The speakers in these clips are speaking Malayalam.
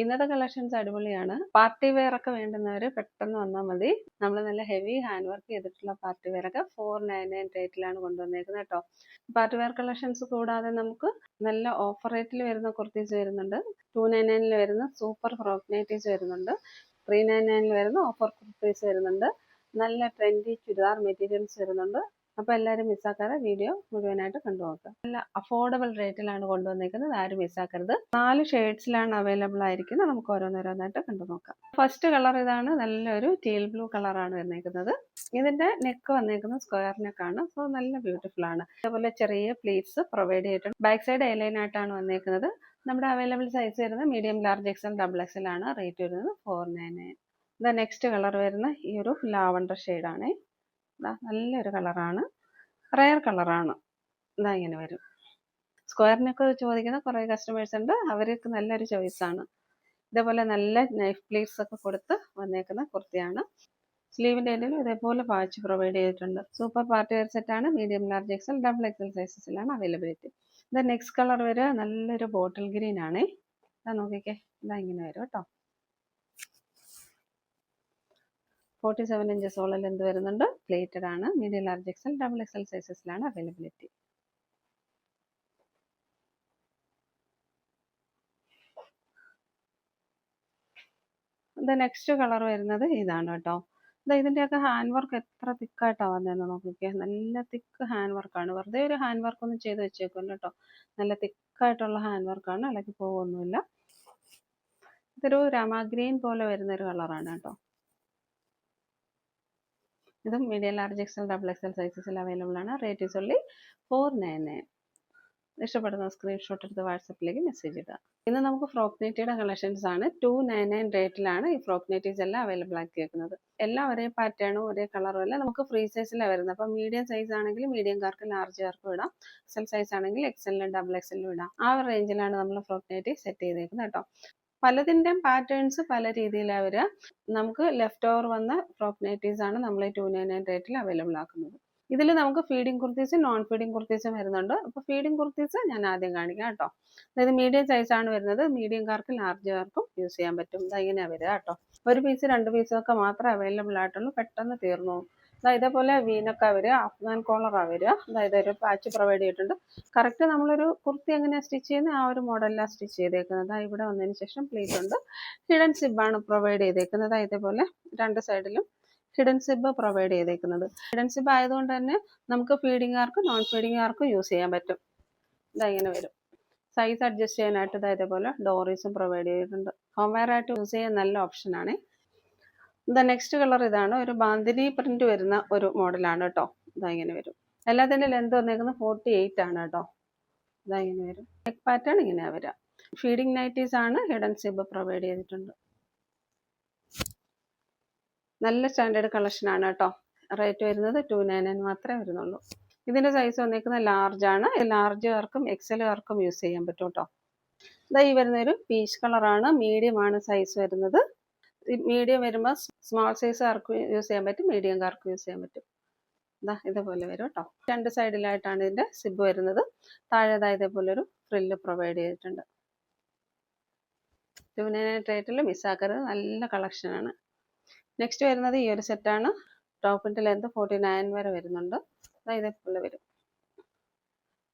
ഇന്നത്തെ കളക്ഷൻസ് അടിപൊളിയാണ്. പാർട്ടി വെയർ ഒക്കെ വേണ്ടുന്നവർ പെട്ടെന്ന് വന്നാൽ മതി. നമ്മൾ നല്ല ഹെവി ഹാൻഡ് വർക്ക് ചെയ്തിട്ടുള്ള പാർട്ടി വെയർ ഒക്കെ 499 റേറ്റിലാണ് കൊണ്ടുവന്നേക്കുന്നത് കേട്ടോ. പാർട്ടി വെയർ കളക്ഷൻസ് കൂടാതെ നമുക്ക് നല്ല ഓഫർ റേറ്റിൽ വരുന്ന കുർത്തീസ് വരുന്നുണ്ട്. 299 വരുന്ന സൂപ്പർ ഫ്രോക്ക് നൈറ്റീസ് വരുന്നുണ്ട്. 399 വരുന്ന ഓഫർ കുർത്തീസ് വരുന്നുണ്ട്. നല്ല ട്രെൻഡി ചുരിദാർ മെറ്റീരിയൽസ് വരുന്നുണ്ട്. അപ്പോൾ എല്ലാവരും മിസ്സാക്കാതെ വീഡിയോ മുഴുവനായിട്ട് കണ്ടു നോക്കുക. നല്ല അഫോർഡബിൾ റേറ്റിലാണ് കൊണ്ടുവന്നിരിക്കുന്നത്, ആരും മിസ്സാക്കരുത്. 4 ഷെയ്ഡ്സിലാണ് അവൈലബിൾ ആയിരിക്കുന്നത്. നമുക്ക് ഓരോന്നോരോന്നായിട്ട് കണ്ടു നോക്കാം. ഫസ്റ്റ് കളർ ഇതാണ്, നല്ലൊരു ടീൽ ബ്ലൂ കളറാണ് വന്നിരിക്കുന്നത്. ഇതിന്റെ നെക്ക് വന്നിരിക്കുന്നത് സ്ക്വയർ നെക്കാണ്. സോ നല്ല ബ്യൂട്ടിഫുൾ ആണ്. അതേപോലെ ചെറിയ പ്ലീറ്റ്സ് പ്രൊവൈഡ് ചെയ്തിട്ടുണ്ട്. ബാക്ക് സൈഡ് എയർലൈൻ ആയിട്ടാണ് വന്നിരിക്കുന്നത്. നമ്മുടെ അവൈലബിൾ സൈസ് വരുന്നത് medium, large, XL, double XL ആണ്. റേറ്റ് വരുന്നത് 499. ഇത് നെക്സ്റ്റ് കളർ വരുന്ന ഈ ഒരു ലാവണ്ടർ ഷെയ്ഡാണ്. നല്ലൊരു കളറാണ്, റയർ കളറാണ്. ഇതാ ഇങ്ങനെ വരും. സ്ക്വയറിനൊക്കെ ചോദിക്കുന്ന കുറേ കസ്റ്റമേഴ്സ് ഉണ്ട്, അവർക്ക് നല്ലൊരു ചോയ്സാണ്. ഇതേപോലെ നല്ല നൈഫ് പ്ലീറ്റ്സ് ഒക്കെ കൊടുത്ത് വന്നേക്കുന്ന കുർത്തിയാണ്. സ്ലീവിൻ്റെ എൻഡിലും ഇതേപോലെ പാച്ച് പ്രൊവൈഡ് ചെയ്തിട്ടുണ്ട്. സൂപ്പർ പാർട്ടി വെയർ സെറ്റാണ്. Medium, large, XL, double XL സൈസസിലാണ് അവൈലബിലിറ്റി. ഇത് നെക്സ്റ്റ് കളർ വരിക നല്ലൊരു ബോട്ടിൽ ഗ്രീൻ ആണ്. ഇതാ നോക്കിക്കേ, ഇതാ ഇങ്ങനെ വരും കേട്ടോ. 47 ഇഞ്ചസോളം ലെന്ത് വരുന്നുണ്ട്. പ്ലേറ്റഡ് ആണ്. Medium, large, XL, double XL സൈസസിലാണ് അവൈലബിലിറ്റി. ഇത് നെക്സ്റ്റ് കളർ വരുന്നത് ഇതാണ് കേട്ടോ. ഇതിൻ്റെയൊക്കെ ഹാൻഡ് വർക്ക് എത്ര തിക്കായിട്ടാണ് വന്നതെന്ന് നോക്കിക്കേ. നല്ല തിക്ക് ഹാൻഡ് വർക്കാണ്. വെറുതെ ഒരു ഹാൻഡ് വർക്ക് ഒന്നും ചെയ്ത് വെച്ചേക്കും കേട്ടോ. നല്ല തിക്കായിട്ടുള്ള ഹാൻഡ് വർക്കാണ്, ഇളക്കി പോകുമൊന്നുമില്ല. ഇതൊരു രാമാഗ്രീൻ പോലെ വരുന്നൊരു കളറാണ് കേട്ടോ. ഇതും medium, large, XL, double XL സൈസസിൽ അവൈലബിൾ ആണ്. Rate is only 499. ഇഷ്ടപ്പെടുന്ന സ്ക്രീൻഷോട്ട് എടുത്ത് വാട്സപ്പിലേക്ക് മെസ്സേജ് ഇടുക. ഇന്ന് നമുക്ക് ഫ്രോക്ക് നൈറ്റിയുടെ കളക്ഷൻസ് ആണ്. 299 റേറ്റിലാണ് ഈ ഫ്രോക്ക് നൈറ്റീസ് എല്ലാം അവൈലബിൾ ആക്കി വെക്കുന്നത്. എല്ലാം ഒരേ പാറ്റേണും ഒരേ കളറും അല്ല, നമുക്ക് ഫ്രീ സൈസിലാണ് വരുന്നത്. അപ്പം മീഡിയം സൈസ് ആണെങ്കിൽ മീഡിയംകാർക്ക് ലാർജുകാർക്കും ഇടാം. എക്സൽ സൈസ് ആണെങ്കിൽ എക്സലിനും ഡബിൾ എക്സലിനും ഇടാം. ആ ഒരു റേഞ്ചിലാണ് നമ്മൾ ഫ്രോക്ക് നൈറ്റി സെറ്റ് ചെയ്തേക്കുന്നത് കേട്ടോ. പലതിൻ്റെയും പാറ്റേൺസ് പല രീതിയിലാണ് വരിക. നമുക്ക് ലെഫ്റ്റ് ഓവർ വന്ന ഫ്രോക്ക് നൈറ്റീസ് ആണ് നമ്മൾ 299 റേറ്റിൽ അവൈലബിൾ ആക്കുന്നത്. ഇതിൽ നമുക്ക് ഫീഡിങ് കുർത്തീസും നോൺ ഫീഡിങ് കുർത്തീസും വരുന്നുണ്ട്. അപ്പോൾ ഫീഡിങ് കുർത്തീസ് ഞാൻ ആദ്യം കാണിക്കാം കേട്ടോ. അതായത് മീഡിയം സൈസാണ് വരുന്നത്. മീഡിയംകാർക്കും ലാർജുകാർക്കും യൂസ് ചെയ്യാൻ പറ്റും. ഇങ്ങനെയാണ് വരിക കേട്ടോ. ഒരു പീസ് 2 പീസൊക്കെ മാത്രമേ അവൈലബിൾ ആയിട്ടുള്ളൂ. പെട്ടെന്ന് തീർന്നു. ഇതേപോലെ വീനൊക്കെ വരിക, അഫ്ഗാൻ കോളറാണ് വരിക. അതായത് ഒരു പാച്ച് പ്രൊവൈഡ് ചെയ്തിട്ടുണ്ട്. കറക്റ്റ് നമ്മളൊരു കുർത്തി എങ്ങനെയാണ് സ്റ്റിച്ച് ചെയ്യുന്നത് ആ ഒരു മോഡലിലാണ് സ്റ്റിച്ച് ചെയ്തേക്കുന്നത്. ഇവിടെ വന്നതിന് ശേഷം പ്ലീറ്റ് ഉണ്ട്. ഹിഡൻ സിബാണ് പ്രൊവൈഡ് ചെയ്തേക്കുന്നത്. ഇതേപോലെ രണ്ട് സൈഡിലും ഹിഡൻ സിബ് പ്രൊവൈഡ് ചെയ്തേക്കുന്നത്. ഹിഡൻ സിബ് ആയതുകൊണ്ട് തന്നെ നമുക്ക് ഫീഡിങ്ങുകാർക്കും നോൺ ഫീഡിങ്ങുകാർക്കും യൂസ് ചെയ്യാൻ പറ്റും. ഇങ്ങനെ വരും. സൈസ് അഡ്ജസ്റ്റ് ചെയ്യാനായിട്ട് ഇതേപോലെ ഡോറീസും പ്രൊവൈഡ് ചെയ്തിട്ടുണ്ട്. ഹോം വെയർ ആയിട്ട് യൂസ് ചെയ്യാൻ നല്ല ഓപ്ഷനാണ്. നെക്സ്റ്റ് കളർ ഇതാണ്. ഒരു ബാന്തിനി പ്രിന്റ് വരുന്ന ഒരു മോഡലാണ് കേട്ടോ. ഇങ്ങനെ വരും. എല്ലാത്തിൻ്റെ ലെന്ത് വന്നേക്കുന്നത് 48 ആണ് കേട്ടോ. ഇങ്ങനെ വരും. നെക്ക് പാറ്റേൺ ഇങ്ങനെയാണ് വരിക. ഫീഡിങ് നൈറ്റീസ് ആണ്. ഹിഡൻ സിബ് പ്രൊവൈഡ് ചെയ്തിട്ടുണ്ട്. നല്ല സ്റ്റാൻഡേർഡ് കളക്ഷൻ ആണ് കേട്ടോ. റേറ്റ് വരുന്നത് 299 മാത്രമേ വരുന്നുള്ളൂ. ഇതിൻ്റെ സൈസ് വന്നേക്കുന്നത് ലാർജ് ആണ്. ലാർജുകാർക്കും എക്സലുകാർക്കും യൂസ് ചെയ്യാൻ പറ്റും കേട്ടോ. ഈ വരുന്നൊരു പീച്ച് കളറാണ്. മീഡിയം ആണ് സൈസ് വരുന്നത്. മീഡിയം വരുമ്പോൾ സ്മോൾ സൈസുകാർക്ക് യൂസ് ചെയ്യാൻ പറ്റും, മീഡിയംകാർക്ക് യൂസ് ചെയ്യാൻ പറ്റും. ഇതേപോലെ വരും കേട്ടോ. രണ്ട് സൈഡിലായിട്ടാണ് ഇതിൻ്റെ സിബ് വരുന്നത്. താഴെ ഇതേപോലെ ഒരു ഫ്രില്ല് പ്രൊവൈഡ് ചെയ്തിട്ടുണ്ട്. 299 റേറ്റിൽ മിസ്സാക്കരുത്. നല്ല കളക്ഷനാണ്. നെക്സ്റ്റ് വരുന്നത് ഈ ഒരു സെറ്റാണ്. ടോപ്പിൻ്റെ ലെന്ത് 49 വരെ വരുന്നുണ്ട്. ഇതേപോലെ വരും.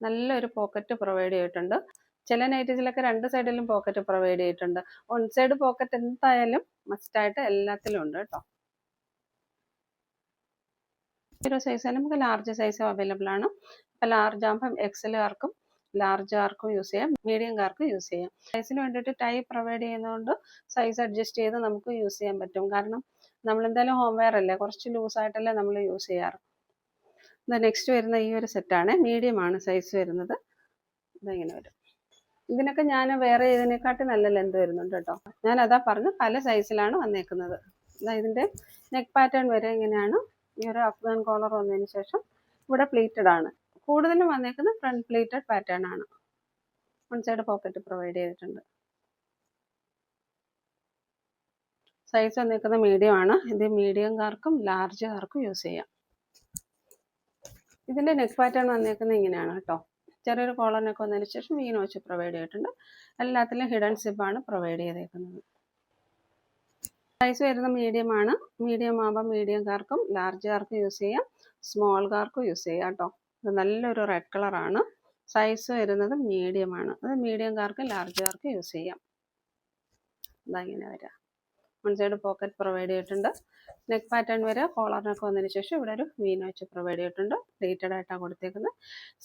നല്ലൊരു പോക്കറ്റ് പ്രൊവൈഡ് ചെയ്തിട്ടുണ്ട്. ചില നൈറ്റീസിലൊക്കെ രണ്ട് സൈഡിലും പോക്കറ്റ് പ്രൊവൈഡ് ചെയ്തിട്ടുണ്ട്. വൺ സൈഡ് പോക്കറ്റ് എന്തായാലും മസ്റ്റായിട്ട് എല്ലാത്തിലും ഉണ്ട് കേട്ടോ. ഒരു സൈസ് നമുക്ക് ലാർജ് സൈസ് അവൈലബിൾ ആണ്. അപ്പോൾ ലാർജ് ആകുമ്പം എക്സലുകാർക്കും ലാർജുകാർക്കും യൂസ് ചെയ്യാം, മീഡിയംകാർക്കും യൂസ് ചെയ്യാം. സൈസിന് വേണ്ടിയിട്ട് ടൈ പ്രൊവൈഡ് ചെയ്യുന്നതുകൊണ്ട് സൈസ് അഡ്ജസ്റ്റ് ചെയ്ത് നമുക്ക് യൂസ് ചെയ്യാൻ പറ്റും. കാരണം നമ്മളെന്തായാലും ഹോം വെയർ അല്ലേ, കുറച്ച് ലൂസായിട്ടല്ലേ നമ്മൾ യൂസ് ചെയ്യാറ്. നെക്സ്റ്റ് വരുന്ന ഈ ഒരു സെറ്റാണ്. മീഡിയം ആണ് സൈസ് വരുന്നത്. ഇങ്ങനെ വരും. ഇതിനൊക്കെ ഞാൻ വേറെ ഇതിനെക്കാട്ടി നല്ല ലെന്ത് വരുന്നുണ്ട് കേട്ടോ. ഞാൻ അതാ പറഞ്ഞു, പല സൈസിലാണ് വന്നേക്കുന്നത്. ഇതിൻ്റെ നെക്ക് പാറ്റേൺ വരെ ഇങ്ങനെയാണ്. ഈ ഒരു അഫ്ഗാൻ കോളർ വന്നതിന് ശേഷം ഇവിടെ പ്ലീറ്റഡ് ആണ്. കൂടുതലും വന്നേക്കുന്നത് ഫ്രണ്ട് പ്ലീറ്റഡ് പാറ്റേൺ ആണ്. വൺ സൈഡ് പോക്കറ്റ് പ്രൊവൈഡ് ചെയ്തിട്ടുണ്ട്. സൈസ് വന്നേക്കുന്നത് മീഡിയം ആണ്. ഇത് മീഡിയംകാർക്കും ലാർജുകാർക്കും യൂസ് ചെയ്യാം. ഇതിൻ്റെ നെക്ക് പാറ്റേൺ വന്നേക്കുന്നത് ഇങ്ങനെയാണ് കേട്ടോ. ചെറിയൊരു കോളറിനൊക്കെ വന്നതിന് ശേഷം വി നോച്ച് പ്രൊവൈഡ് ചെയ്തിട്ടുണ്ട്. എല്ലാത്തിലും ഹിഡൻ സിബാണ് പ്രൊവൈഡ് ചെയ്തേക്കുന്നത്. സൈസ് വരുന്ന മീഡിയമാണ്. മീഡിയം ആകുമ്പോൾ മീഡിയംകാർക്കും ലാർജുകാർക്കും യൂസ് ചെയ്യാം, സ്മോൾകാർക്കും യൂസ് ചെയ്യാം കേട്ടോ. ഇത് നല്ലൊരു റെഡ് കളറാണ്. സൈസ് വരുന്നത് മീഡിയമാണ്. അത് മീഡിയംകാർക്കും ലാർജുകാർക്കും യൂസ് ചെയ്യാം. ഇങ്ങനെ വരിക. വൺ സൈഡ് പോക്കറ്റ് പ്രൊവൈഡ് ചെയ്തിട്ടുണ്ട്. നെക്ക് പാറ്റേൺ വരെ കോളറിനൊക്കെ വന്നതിന് ശേഷം ഇവിടെ ഒരു വി നോച്ച് പ്രൊവൈഡ് ചെയ്തിട്ടുണ്ട്. പ്ലേറ്റഡ് ആയിട്ടാണ് കൊടുത്തേക്കുന്നത്.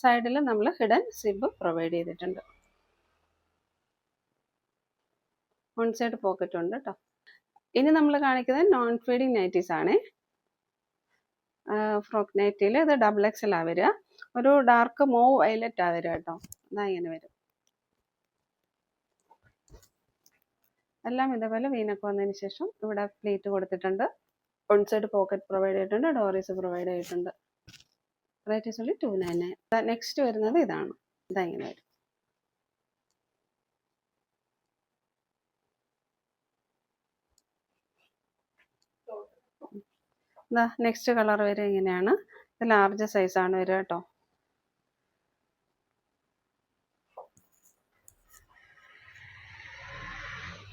സൈഡിൽ നമ്മൾ ഹിഡൻ സിബ് പ്രൊവൈഡ് ചെയ്തിട്ടുണ്ട്. വൺ സൈഡ് പോക്കറ്റ് ഉണ്ട് കേട്ടോ. ഇനി നമ്മൾ കാണിക്കുന്നത് നോൺ ഫീഡിങ് നൈറ്റീസ് ആണ്. ഫ്രോക്ക് നൈറ്റിയിൽ ഇത് ഡബിൾ എക്സൽ ആ വരിക. ഒരു ഡാർക്ക് മോവ് വയലറ്റ് ആ വരിക കേട്ടോ. ഇങ്ങനെ വരും. എല്ലാം ഇതേപോലെ വീനൊക്കെ വന്നതിന് ശേഷം ഇവിടെ പ്ലേറ്റ് കൊടുത്തിട്ടുണ്ട്. വൺ സൈഡ് പോക്കറ്റ് പ്രൊവൈഡ് ചെയ്തിട്ടുണ്ട്. ഡോറീസ് പ്രൊവൈഡ് ചെയ്തിട്ടുണ്ട്. Rate is only 299. നെക്സ്റ്റ് വരുന്നത് ഇതാണ്. ഇങ്ങനെ വരും. നെക്സ്റ്റ് കളർ വരെ ഇങ്ങനെയാണ്. ഇത് ലാർജ് സൈസാണ് വരിക കേട്ടോ.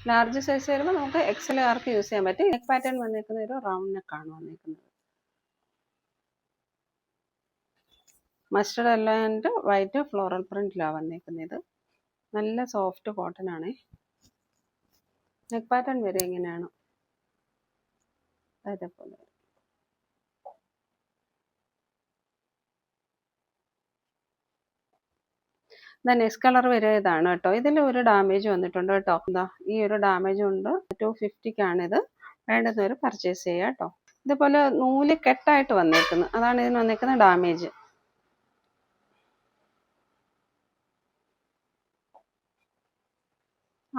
ലാർജ് സൈസ് വരുമ്പോൾ നമുക്ക് എക്സൽ ആർക്ക് യൂസ് ചെയ്യാൻ പറ്റും. നെക്ക് പാറ്റേൺ വന്നിരിക്കുന്ന ഒരു റൗണ്ട് നെക്കാണ് വന്നിരിക്കുന്നത്. Mustard yellow and white floral പ്രിന്റിലാണ് വന്നിരിക്കുന്നത്. നല്ല സോഫ്റ്റ് കോട്ടൺ ആണ്. നെക്ക് പാറ്റേൺ വരെ ഇങ്ങനെയാണ്. അതേപോലെ നെക്സ്റ്റ് കളർ വരെ ഇതാണ് കേട്ടോ. ഇതിൽ ഒരു ഡാമേജ് വന്നിട്ടുണ്ട് കേട്ടോ. ഈ ഒരു ഡാമേജ് ഉണ്ട്. 250 ഇത്. വേണ്ടുന്നവർ പർച്ചേസ് ചെയ്യുക കേട്ടോ. ഇതുപോലെ നൂല് കെട്ടായിട്ട് വന്നേക്കുന്നു. അതാണ് ഇതിന് വന്നേക്കുന്ന ഡാമേജ്.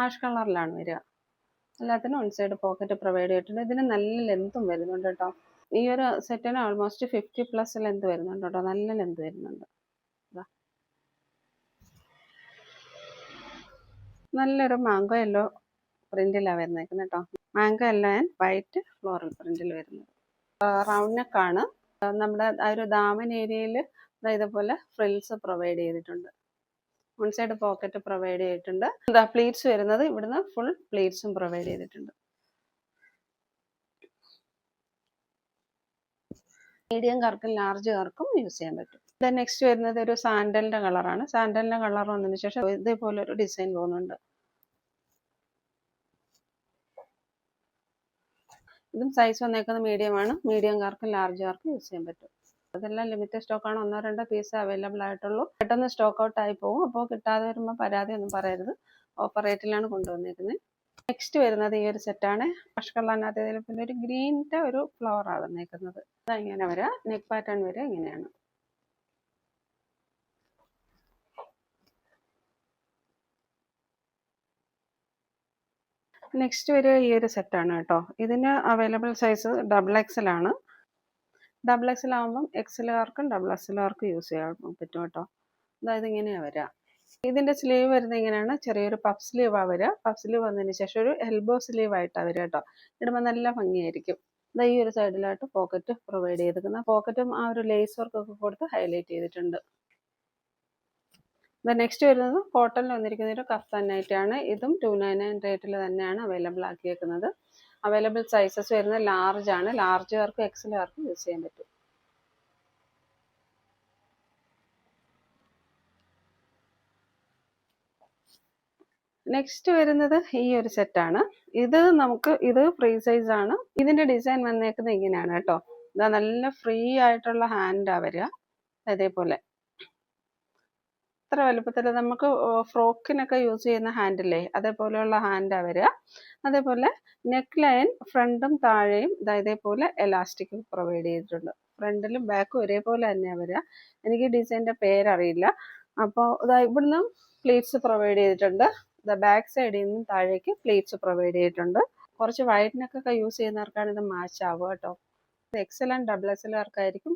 ആഷ് കളറിലാണ് വരിക. എല്ലാത്തിനും വൺ സൈഡ് പോക്കറ്റ് പ്രൊവൈഡ് ചെയ്തിട്ടുണ്ട്. ഇതിന് നല്ല ലെന്തും വരുന്നുണ്ട് കേട്ടോ. ഈ ഒരു സെറ്റിന് ഓൾമോസ്റ്റ് 50+ ലെന്ത് വരുന്നുണ്ട് കേട്ടോ. നല്ല ലെന്ത് വരുന്നുണ്ട്. നല്ലൊരു മാംഗോ യെല്ലോ പ്രിന്റിലാണ് വരുന്നേക്കുന്നത് കേട്ടോ. Mango yellow and white floral പ്രിന്റിൽ വരുന്നത്. റൗണ്ട് നെക്കാണ്. നമ്മുടെ ആ ഒരു ദാമൻ ഏരിയയിൽ ഇതുപോലെ ഫ്രിൽസ് പ്രൊവൈഡ് ചെയ്തിട്ടുണ്ട്. വൺ സൈഡ് പോക്കറ്റ് പ്രൊവൈഡ് ചെയ്തിട്ടുണ്ട്. പ്ലീറ്റ്സ് വരുന്നത് ഇവിടുന്ന് ഫുൾ പ്ലീറ്റ്സും പ്രൊവൈഡ് ചെയ്തിട്ടുണ്ട്. മീഡിയംകാർക്കും ലാർജുകാർക്കും യൂസ് ചെയ്യാൻ പറ്റും. നെക്സ്റ്റ് വരുന്നത് ഒരു സാൻഡലിന്റെ കളറാണ്. സാൻഡലിന്റെ കളർ വന്നതിന് ശേഷം ഇതേപോലെ ഒരു ഡിസൈൻ പോകുന്നുണ്ട്. ഇതും സൈസ് വന്നേക്കുന്നത് മീഡിയമാണ്. മീഡിയംകാർക്കും ലാർജുകാർക്കും യൂസ് ചെയ്യാൻ പറ്റും. അതെല്ലാം ലിമിറ്റഡ് സ്റ്റോക്കാണ്. 1-2 പീസ് അവൈലബിൾ ആയിട്ടുള്ളൂ. പെട്ടെന്ന് സ്റ്റോക്ക് ഔട്ട് ആയി പോകും. അപ്പോൾ കിട്ടാതെ വരുമ്പോൾ പരാതി ഒന്നും പറയരുത്. ഓഫർ റേറ്റിലാണ് കൊണ്ടുവന്നിരിക്കുന്നത്. നെക്സ്റ്റ് വരുന്നത് ഈ ഒരു സെറ്റാണ്. വാഷ് കളറിനകത്ത് ഇതിൽ ഒരു ഗ്രീനിന്റെ ഒരു ഫ്ലവർ ആണ് വന്നേക്കുന്നത്. ഇങ്ങനെ വരാം. നെക്ക് പാറ്റേൺ വരെ ഇങ്ങനെയാണ്. നെക്സ്റ്റ് വരെ ഈ ഒരു സെറ്റാണ് കേട്ടോ. ഇതിന് അവൈലബിൾ സൈസ് ഡബിൾ എക്സൽ ആണ്. ഡബിൾ എക്സൽ ആകുമ്പം എക്സലുകാർക്കും ഡബിൾ എക്സലുകാർക്കും യൂസ് ചെയ്യാൻ പറ്റും കേട്ടോ. അതായത് ഇങ്ങനെയാണ് വരിക. ഇതിന്റെ സ്ലീവ് വരുന്നത് ഇങ്ങനെയാണ്. ചെറിയൊരു പഫ് സ്ലീവാണ് വരിക. പഫ് സ്ലീവ് വന്നതിന് ശേഷം ഒരു എൽബോ സ്ലീവ് ആയിട്ടാണ് വരിക കേട്ടോ. ഇടുമ്പോൾ നല്ല ഭംഗിയായിരിക്കും. ഈ ഒരു സൈഡിലായിട്ട് പോക്കറ്റ് പ്രൊവൈഡ് ചെയ്തിരിക്കുന്ന പോക്കറ്റും ആ ഒരു ലേസ് വർക്ക് ഒക്കെ കൊടുത്ത് ഹൈലൈറ്റ് ചെയ്തിട്ടുണ്ട്. നെക്സ്റ്റ് വരുന്നത് കോട്ടണിൽ വന്നിരിക്കുന്ന ഒരു കഫ്താൻ നൈറ്റ് ആണ്. ഇതും 299 റേറ്റിൽ തന്നെയാണ് അവൈലബിൾ ആക്കിയേക്കുന്നത്. അവൈലബിൾ സൈസസ് വരുന്നത് ലാർജ് ആണ്. ലാർജുകാർക്കും എക്സലുകാർക്കും യൂസ് ചെയ്യാൻ പറ്റും. നെക്സ്റ്റ് വരുന്നത് ഈ ഒരു സെറ്റാണ്. ഇത് ഫ്രീ സൈസ് ആണ്. ഇതിന്റെ ഡിസൈൻ വന്നേക്കുന്നത് ഇങ്ങനെയാണ് കേട്ടോ. ഇതാ നല്ല ഫ്രീ ആയിട്ടുള്ള ഹാൻഡാ വരിക. അതേപോലെ ഇത്ര വലുപ്പത്തിൽ നമുക്ക് ഫ്രോക്കിനൊക്കെ യൂസ് ചെയ്യുന്ന ഹാൻഡില്ലേ, അതേപോലെയുള്ള ഹാൻഡാ വരിക. അതേപോലെ നെക്ക് ലൈൻ ഫ്രണ്ടും താഴെയും ഇതേപോലെ എലാസ്റ്റിക് പ്രൊവൈഡ് ചെയ്തിട്ടുണ്ട്. ഫ്രണ്ടിലും ബാക്കും ഒരേപോലെ തന്നെയാണ് വരിക. എനിക്ക് ഡിസൈനിന്റെ പേരറിയില്ല. അപ്പോൾ ഇവിടുന്ന് പ്ലീറ്റ്സ് പ്രൊവൈഡ് ചെയ്തിട്ടുണ്ട്. ബാക്ക് സൈഡിൽ നിന്നും താഴേക്ക് പ്ലീറ്റ്സ് പ്രൊവൈഡ് ചെയ്തിട്ടുണ്ട്. കുറച്ച് വൈഡിനൊക്കെ യൂസ് ചെയ്യുന്നവർക്കാണ് ഇത് മാച്ച് ആവുക കേട്ടോ. എക്സൽ ആൻഡ് ഡബിൾ എക്സലുകാർക്കായിരിക്കും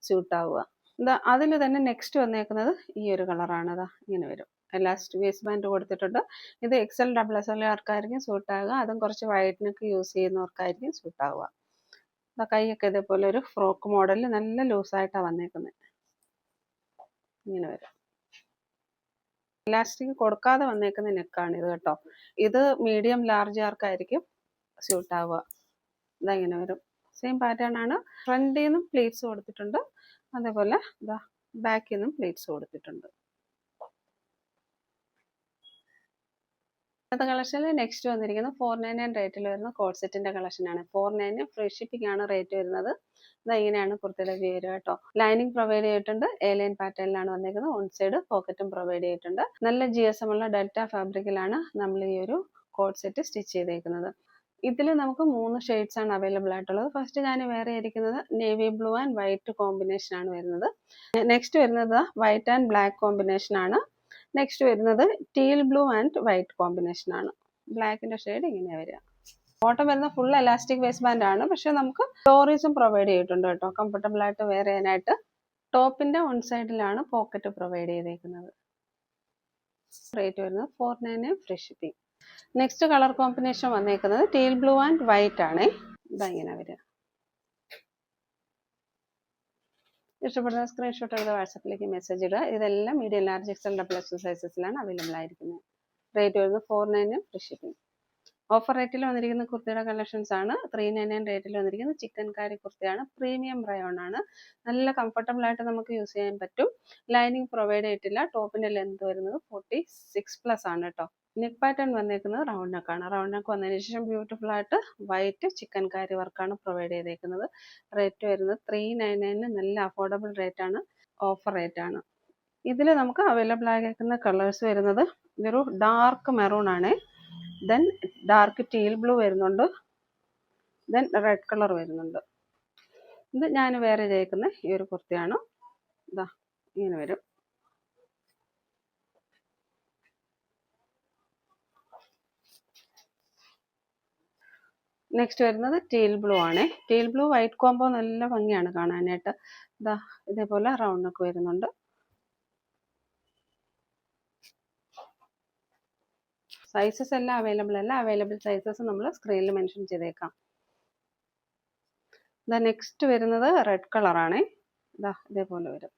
സ്യൂട്ട് ആവുക. അതിൽ തന്നെ നെക്സ്റ്റ് വന്നേക്കുന്നത് ഈ ഒരു കളറാണ്. ഇങ്ങനെ വരും. എലാസ്റ്റിക് വേസ്റ്റ് ബാൻഡ് കൊടുത്തിട്ടുണ്ട്. ഇത് എക്സൽ ഡബിൾ എക്സലുകാർക്കായിരിക്കും സ്യൂട്ട് ആവുക. അതും കുറച്ച് വൈഡിനൊക്കെ യൂസ് ചെയ്യുന്നവർക്കായിരിക്കും സ്യൂട്ട് ആവുക. കൈയൊക്കെ ഇതേപോലെ ഒരു ഫ്രോക്ക് മോഡലിൽ നല്ല ലൂസായിട്ടാണ് വന്നേക്കുന്നത്. ഇങ്ങനെ വരും. ഇലാസ്റ്റിക് കൊടുക്കാതെ വന്നേക്കുന്ന നെക്കാണ് ഇത് കേട്ടോ. ഇത് മീഡിയം ലാർജ് ആർക്കായിരിക്കും സ്യൂട്ട് ആവുക. ഇതെങ്ങനെ വരും, സെയിം പാറ്റേൺ ആണ്. ഫ്രണ്ടിൽ നിന്നും പ്ലീറ്റ്സ് കൊടുത്തിട്ടുണ്ട്, അതേപോലെ ഇതാ ബാക്കിൽ നിന്നും പ്ലീറ്റ്സ് കൊടുത്തിട്ടുണ്ട്. ഇന്നത്തെ കളക്ഷനിൽ നെക്സ്റ്റ് വന്നിരിക്കുന്നത് 499 റേറ്റിൽ വരുന്ന കോഡ് സെറ്റിന്റെ കളക്ഷനാണ്. 499 ഫ്രീ ഷിപ്പിംഗ് ആണ് റേറ്റ് വരുന്നത്. ഇങ്ങനെയാണ് കുർത്തിയുടെ വ്യൂ വരിക കേട്ടോ. ലൈനിങ് പ്രൊവൈഡ് ചെയ്തിട്ടുണ്ട്, എ ലൈൻ പാറ്റേണിലാണ് വന്നിരിക്കുന്നത്. ഓൺ സൈഡ് പോക്കറ്റും പ്രൊവൈഡ് ചെയ്തിട്ടുണ്ട്. നല്ല GSM ഉള്ള ഡെൽറ്റ ഫാബ്രിക്കിലാണ് നമ്മൾ ഈ ഒരു കോഡ് സെറ്റ് സ്റ്റിച്ച് ചെയ്തേക്കുന്നത്. ഇതിൽ നമുക്ക് 3 ഷെയ്ഡ്സ് ആണ് അവൈലബിൾ ആയിട്ടുള്ളത്. ഫസ്റ്റ് ഞാൻ വേറെ ഇരിക്കുന്നത് navy blue and white combination ആണ് വരുന്നത്. നെക്സ്റ്റ് വരുന്നത് വൈറ്റ് ആൻഡ് ബ്ലാക്ക് കോമ്പിനേഷൻ ആണ്. നെക്സ്റ്റ് വരുന്നത് teal blue and white combination ആണ്. ബ്ലാക്കിന്റെ ഷെയ്ഡ് ഇങ്ങനെയാണ് വരിക. ബോട്ടം വരുന്ന ഫുൾ എലാസ്റ്റിക് വേസ്റ്റ് ബാൻഡ് ആണ്, പക്ഷെ നമുക്ക് സ്റ്റോറേജും പ്രൊവൈഡ് ചെയ്തിട്ടുണ്ട് കേട്ടോ, കംഫർട്ടബിൾ ആയിട്ട് വെയർ ചെയ്യാനായിട്ട്. ടോപ്പിന്റെ ഓൺ സൈഡിലാണ് പോക്കറ്റ് പ്രൊവൈഡ് ചെയ്തേക്കുന്നത്. റേറ്റ് വരുന്നത് 499 free shipping. Next colour combination വന്നേക്കുന്നത് ടീൽ ബ്ലൂ ആൻഡ് വൈറ്റ് ആണ്. ഇങ്ങനെ വരിക. ഇഷ്ടപ്പെടുന്ന സ്ക്രീൻഷോട്ട് എടുത്ത് വാട്സപ്പിലേക്ക് മെസ്സേജ് ഇടുക. ഇതെല്ലാം മീഡിയം ലാർജ് XL XL സൈസസിലാണ് അവൈലബിൾ ആയിരിക്കുന്നത്. റേറ്റ് വരുന്നത് 499 ഫ്രീ ഷിപ്പിംഗ്. ഓഫർ റേറ്റിൽ വന്നിരിക്കുന്ന കുർത്തിയുടെ കളക്ഷൻസ് ആണ്. 399 റേറ്റിൽ വന്നിരിക്കുന്ന ചിക്കൻ കാരി കുർത്തിയാണ്. പ്രീമിയം റയോൺ ആണ്. നല്ല കംഫർട്ടബിൾ ആയിട്ട് നമുക്ക് യൂസ് ചെയ്യാൻ പറ്റും. ലൈനിങ് പ്രൊവൈഡ് ചെയ്തിട്ടില്ല. ടോപ്പിന്റെ ലെന്ത് വരുന്നത് 46+ ആണ് കേട്ടോ. നെക്ക് പാറ്റേൺ വന്നേക്കുന്നത് റൗണ്ട് നെക്കാണ്. റൗണ്ട് നെക്ക് വന്നതിന് ശേഷം ബ്യൂട്ടിഫുൾ ആയിട്ട് വൈറ്റ് ചിക്കൻ കാരി വർക്കാണ് പ്രൊവൈഡ് ചെയ്തേക്കുന്നത്. റേറ്റ് വരുന്നത് 399. നല്ല അഫോർഡബിൾ റേറ്റ് ആണ്, ഓഫർ റേറ്റ് ആണ്. ഇതിൽ നമുക്ക് അവൈലബിൾ ആയിരിക്കുന്ന കളേഴ്സ് വരുന്നത് ഇതൊരു ഡാർക്ക് മെറൂൺ ആണ്, ദെൻ ഡാർക്ക് ടീൽ ബ്ലൂ വരുന്നുണ്ട്, ദെൻ റെഡ് കളർ വരുന്നുണ്ട്. ഇത് ഞാൻ വേറെ ചെയ്തേക്കുന്ന ഈ ഒരു കുർത്തിയാണ്. ഇതാ ഇങ്ങനെ വരും. നെക്സ്റ്റ് വരുന്നത് ടീൽ ബ്ലൂ ആണ്. ടീൽ ബ്ലൂ വൈറ്റ് കോംബോ നല്ല ഭംഗിയാണ് കാണാനായിട്ട്. ഇതാ ഇതേപോലെ റൗണ്ട് നെക്ക് വരുന്നുണ്ട്. സൈസസ് എല്ലാം അവൈലബിൾ അല്ല, അവൈലബിൾ സൈസസ് നമ്മൾ സ്ക്രീനിൽ മെൻഷൻ ചെയ്തേക്കാം. ഇതാ നെക്സ്റ്റ് വരുന്നത് റെഡ് കളർ ആണ്. ഇതാ ഇതേപോലെ വരും.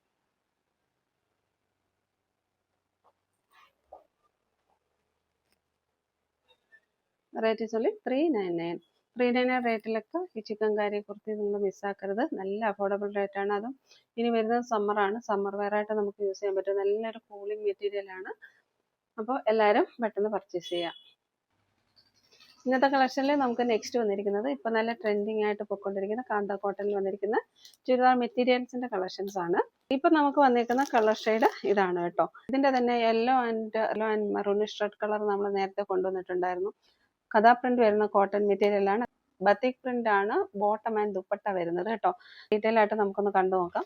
Rate is only 399. 399 റേറ്റിലൊക്കെ ഈ ചിക്കൻ കാരി കുർത്തി നിങ്ങൾ മിസ്സാക്കരുത്. നല്ല അഫോർഡബിൾ റേറ്റ് ആണ്. അതും ഇനി വരുന്നത് സമ്മറാണ്. സമ്മർ വെയർ ആയിട്ട് നമുക്ക് യൂസ് ചെയ്യാൻ പറ്റും. നല്ലൊരു കൂളിംഗ് മെറ്റീരിയൽ ആണ്. അപ്പോൾ എല്ലാവരും പെട്ടെന്ന് പർച്ചേസ് ചെയ്യാം. ഇന്നത്തെ കളക്ഷനിൽ നമുക്ക് നെക്സ്റ്റ് വന്നിരിക്കുന്നത് ഇപ്പം നല്ല ട്രെൻഡിങ് ആയിട്ട് പോയിക്കൊണ്ടിരിക്കുന്ന കാന്ത കോട്ടണിൽ വന്നിരിക്കുന്ന ചുരിദാർ മെറ്റീരിയൽസിന്റെ കളക്ഷൻസ് ആണ്. ഇപ്പം നമുക്ക് വന്നിരിക്കുന്ന കളർ ഷെയ്ഡ് ഇതാണ് കേട്ടോ. ഇതിന്റെ തന്നെ yellow and maroonish red colour നമ്മൾ നേരത്തെ കൊണ്ടുവന്നിട്ടുണ്ടായിരുന്നു. കഥാ പ്രിന്റ് വരുന്ന കോട്ടൺ മെറ്റീരിയൽ ആണ്. ബത്തിക് പ്രിന്റ് ആണ് ബോട്ടം ആൻഡ് ദുപ്പട്ട വരുന്നത് കേട്ടോ. ഡീറ്റെയിൽ ആയിട്ട് നമുക്കൊന്ന് കണ്ടു നോക്കാം.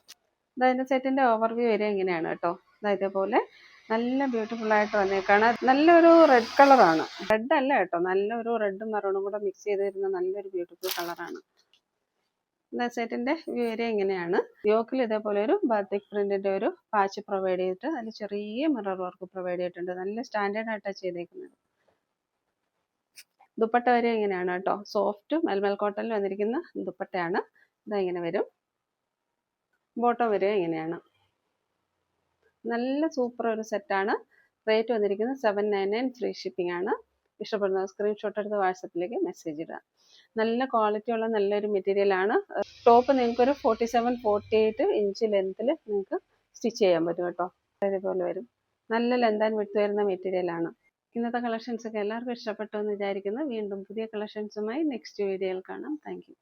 ഇതിന്റെ സെറ്റിന്റെ ഓവർവ്യൂ വരെ ഇങ്ങനെയാണ് കേട്ടോ. ഇതേപോലെ നല്ല ബ്യൂട്ടിഫുൾ ആയിട്ട് വന്നേക്കാണ്. നല്ലൊരു റെഡ് കളറാണ്, റെഡ് അല്ല കേട്ടോ, നല്ലൊരു റെഡും മെറൂണും കൂടെ മിക്സ് ചെയ്തിരുന്ന നല്ലൊരു ബ്യൂട്ടിഫുൾ കളറാണ്. സെറ്റിന്റെ വ്യൂ വരെ ഇങ്ങനെയാണ്. യോക്കിൽ ഇതേപോലെ ഒരു ബാത്തിക് പ്രിന്റിന്റെ ഒരു പാച്ച് പ്രൊവൈഡ് ചെയ്തിട്ട് അതിൽ ചെറിയ മിറർ വർക്ക് പ്രൊവൈഡ് ചെയ്തിട്ടുണ്ട്. നല്ല സ്റ്റാൻഡേർഡ് ആയിട്ടാണ് ചെയ്തേക്കുന്നത്. ദുപ്പട്ട വരെ ഇങ്ങനെയാണ് കേട്ടോ. സോഫ്റ്റ് മൽമൽ കോട്ടണിൽ വന്നിരിക്കുന്ന ദുപ്പട്ടയാണ്. ഇങ്ങനെ വരും. ബോട്ടം വരെ ഇങ്ങനെയാണ്. നല്ല സൂപ്പർ ഒരു സെറ്റാണ്. റേറ്റ് വന്നിരിക്കുന്നത് 799 ഫ്രീ ഷിപ്പിംഗ് ആണ്. ഇഷ്ടപ്പെടുന്ന സ്ക്രീൻഷോട്ട് എടുത്ത് വാട്സപ്പിലേക്ക് മെസ്സേജ് ഇടുക. നല്ല ക്വാളിറ്റി ഉള്ള നല്ലൊരു മെറ്റീരിയൽ ആണ്. ടോപ്പ് നിങ്ങൾക്കൊരു 47-48 ഇഞ്ച് ലെങ്ത്തിൽ നിങ്ങൾക്ക് സ്റ്റിച്ച് ചെയ്യാൻ പറ്റും കേട്ടോ. അതേപോലെ വരും. നല്ല ലെന്ത് ആൻഡ് വിഡ്ത്ത് വരുന്ന മെറ്റീരിയൽ ആണ്. ഇന്നത്തെ കളക്ഷൻസ് ഒക്കെ എല്ലാവർക്കും ഇഷ്ടപ്പെട്ടു എന്ന് വിചാരിക്കുന്നു. വീണ്ടും പുതിയ കളക്ഷൻസുമായി നെക്സ്റ്റ് വീഡിയോയിൽ കാണാം. Thank you.